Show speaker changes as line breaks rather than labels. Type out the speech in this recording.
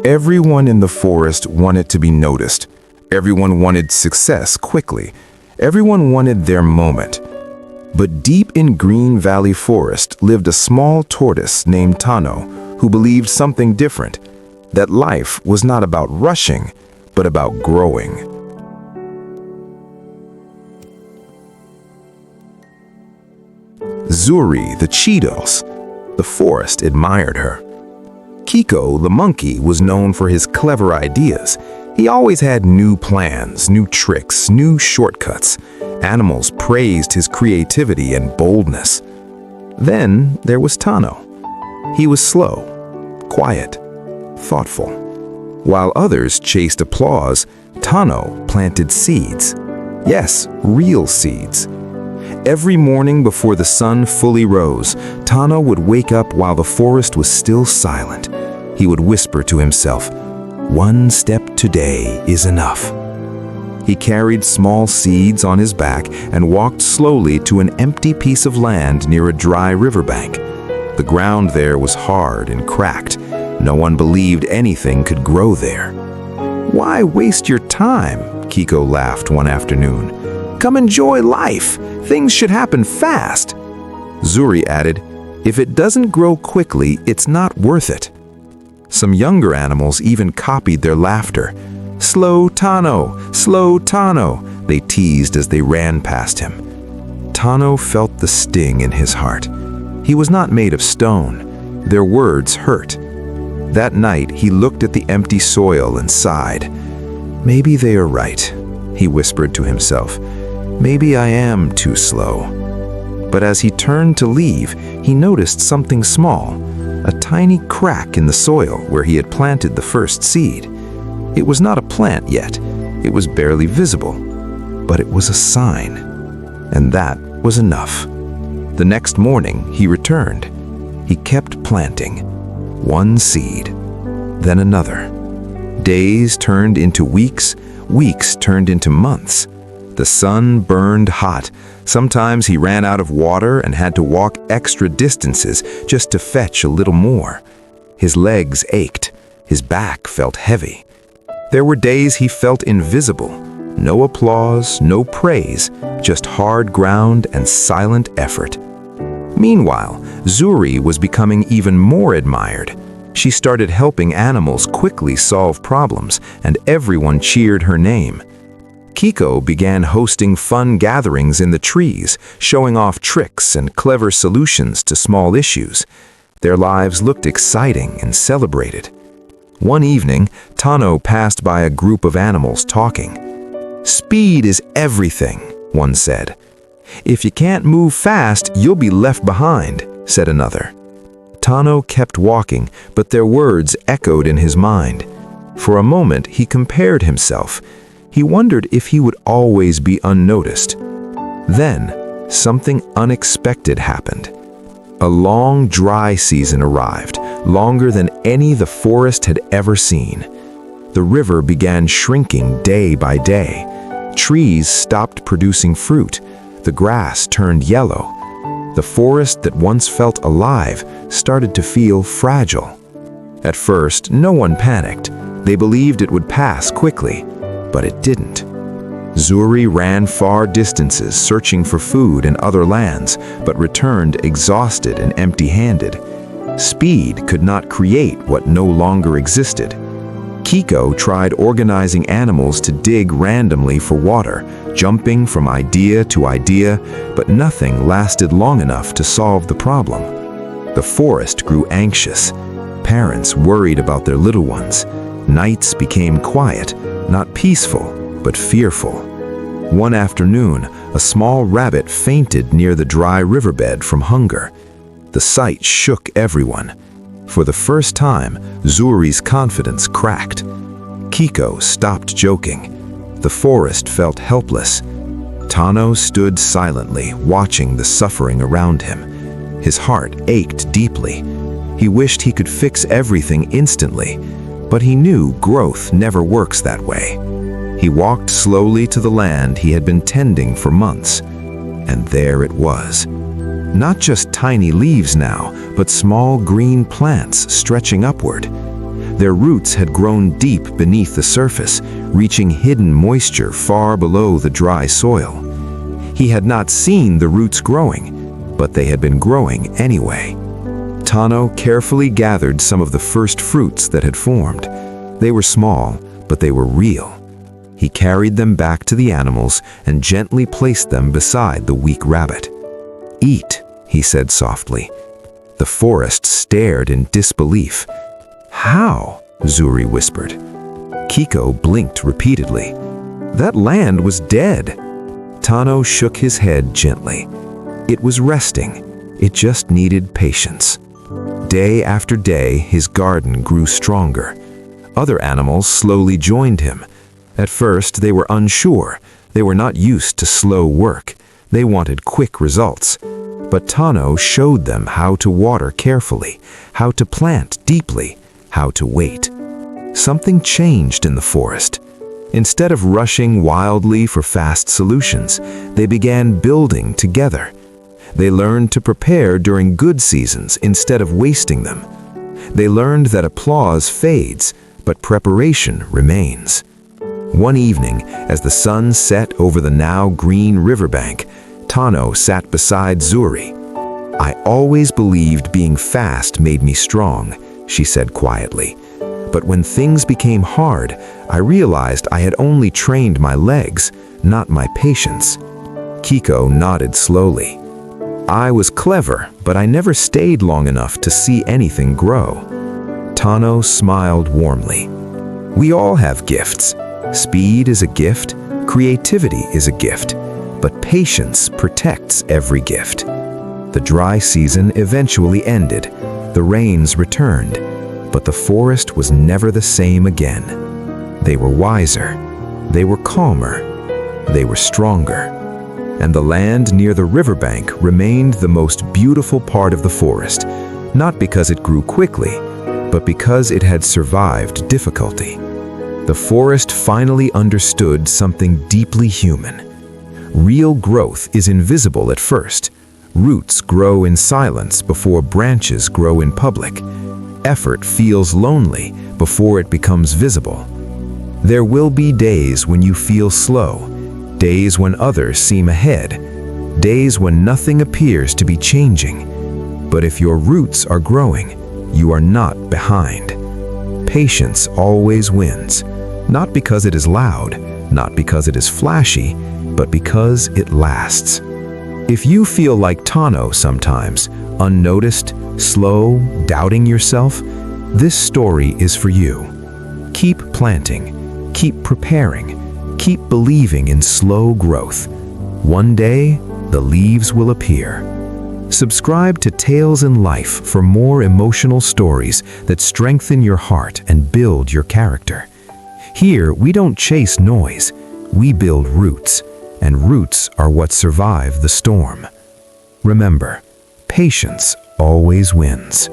Everyone in the forest wanted to be noticed. Everyone wanted success quickly. Everyone wanted their moment. But deep in Green Valley Forest lived a small tortoise named Tano who believed something different, that life was not about rushing, but about growing. Zuri, the Cheetos. The forest admired her. Kiko, the monkey, was known for his clever ideas. He always had new plans, new tricks, new shortcuts. Animals praised his creativity and boldness. Then there was Tano. He was slow, quiet, thoughtful. While others chased applause, Tano planted seeds. Yes, real seeds. Every morning before the sun fully rose, Tano would wake up while the forest was still silent. He would whisper to himself, "One step today is enough." He carried small seeds on his back and walked slowly to an empty piece of land near a dry riverbank. The ground there was hard and cracked. No one believed anything could grow there. "Why waste your time?" Kiko laughed one afternoon. "Come enjoy life. Things should happen fast." Zuri added, "If it doesn't grow quickly, it's not worth it." Some younger animals even copied their laughter. "Slow Tano, slow Tano," they teased as they ran past him. Tano felt the sting in his heart. He was not made of stone. Their words hurt. That night, he looked at the empty soil and sighed. "Maybe they are right," he whispered to himself. "Maybe I am too slow." But as he turned to leave, he noticed something small, a tiny crack in the soil where he had planted the first seed. It was not a plant yet. It was barely visible, but it was a sign. And that was enough. The next morning, he returned. He kept planting. One seed, then another. Days turned into weeks, weeks turned into months. The sun burned hot. Sometimes he ran out of water and had to walk extra distances just to fetch a little more. His legs ached. His back felt heavy. There were days he felt invisible. No applause, no praise, just hard ground and silent effort. Meanwhile, Zuri was becoming even more admired. She started helping animals quickly solve problems, and everyone cheered her name. Kiko began hosting fun gatherings in the trees, showing off tricks and clever solutions to small issues. Their lives looked exciting and celebrated. One evening, Tano passed by a group of animals talking. "Speed is everything," one said. "If you can't move fast, you'll be left behind," said another. Tano kept walking, but their words echoed in his mind. For a moment, he compared himself. He wondered if he would always be unnoticed. Then, something unexpected happened. A long, dry season arrived, longer than any the forest had ever seen. The river began shrinking day by day. Trees stopped producing fruit. The grass turned yellow. The forest that once felt alive started to feel fragile. At first, no one panicked. They believed it would pass quickly, but it didn't. Zuri ran far distances searching for food in other lands, but returned exhausted and empty-handed. Speed could not create what no longer existed. Kiko tried organizing animals to dig randomly for water, jumping from idea to idea, but nothing lasted long enough to solve the problem. The forest grew anxious. Parents worried about their little ones. Nights became quiet, not peaceful, but fearful. One afternoon, a small rabbit fainted near the dry riverbed from hunger. The sight shook everyone. For the first time, Zuri's confidence cracked. Kiko stopped joking. The forest felt helpless. Tano stood silently, watching the suffering around him. His heart ached deeply. He wished he could fix everything instantly, but he knew growth never works that way. He walked slowly to the land he had been tending for months, and there it was. Not just tiny leaves now, but small green plants stretching upward. Their roots had grown deep beneath the surface, reaching hidden moisture far below the dry soil. He had not seen the roots growing, but they had been growing anyway. Tano carefully gathered some of the first fruits that had formed. They were small, but they were real. He carried them back to the animals and gently placed them beside the weak rabbit. "Eat," he said softly. The forest stared in disbelief. "How?" Zuri whispered. Kiko blinked repeatedly. That land was dead. Tano shook his head gently. It was resting. It just needed patience. Day after day, his garden grew stronger. Other animals slowly joined him. At first, they were unsure. They were not used to slow work. They wanted quick results. But Tano showed them how to water carefully, how to plant deeply, how to wait. Something changed in the forest. Instead of rushing wildly for fast solutions, they began building together. They learned to prepare during good seasons instead of wasting them. They learned that applause fades, but preparation remains. One evening, as the sun set over the now green riverbank, Tano sat beside Zuri. "I always believed being fast made me strong," she said quietly. "But when things became hard, I realized I had only trained my legs, not my patience." Kiko nodded slowly. "I was clever, but I never stayed long enough to see anything grow." Tano smiled warmly. "We all have gifts. Speed is a gift, creativity is a gift, but patience protects every gift." The dry season eventually ended. The rains returned, but the forest was never the same again. They were wiser, they were calmer, they were stronger. And the land near the riverbank remained the most beautiful part of the forest, not because it grew quickly, but because it had survived difficulty. The forest finally understood something deeply human. Real growth is invisible at first. Roots grow in silence before branches grow in public. Effort feels lonely before it becomes visible. There will be days when you feel slow, days when others seem ahead, days when nothing appears to be changing. But if your roots are growing, you are not behind. Patience always wins, not because it is loud, not because it is flashy, but because it lasts. If you feel like Tano sometimes, unnoticed, slow, doubting yourself, this story is for you. Keep planting, keep preparing, keep believing in slow growth. One day, the leaves will appear. Subscribe to Tales in Life for more emotional stories that strengthen your heart and build your character. Here, we don't chase noise, we build roots, and roots are what survive the storm. Remember, patience always wins.